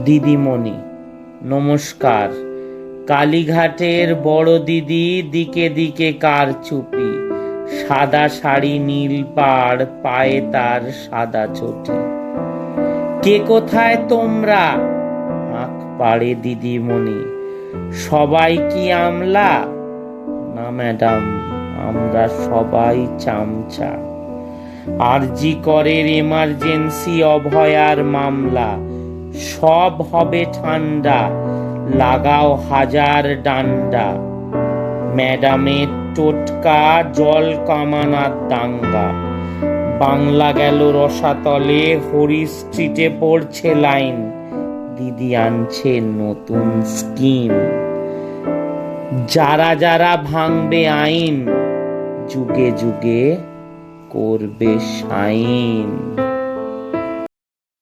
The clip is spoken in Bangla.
দিদিমণি নমস্কার। কালীঘাটের বড় দিদি, দিকে দিকে কারচুপি, সাদা শাড়ি নীল পাড়, পায়ে তার সাদা চটি। কে কোথায় তোমরা? আঁক পাড়ে দিদিমণি। সবাই কি আমলা? না ম্যাডাম, আমরা সবাই চামচা। আরজি করের এমার্জেন্সি অভয়ার মামলা, সব হবে ঠান্ডা, লাগাও হাজার ডান্ডা। ম্যাডামের টোটকা, জল কামানার দাঙ্গা। বাংলা গেল রসাতলে, হরি স্ট্রিটে পড়ছে লাইন। দিদি আনছে নতুন স্কিম, যারা যারা ভাঙবে আইন, যুগে যুগে করবে সাইন।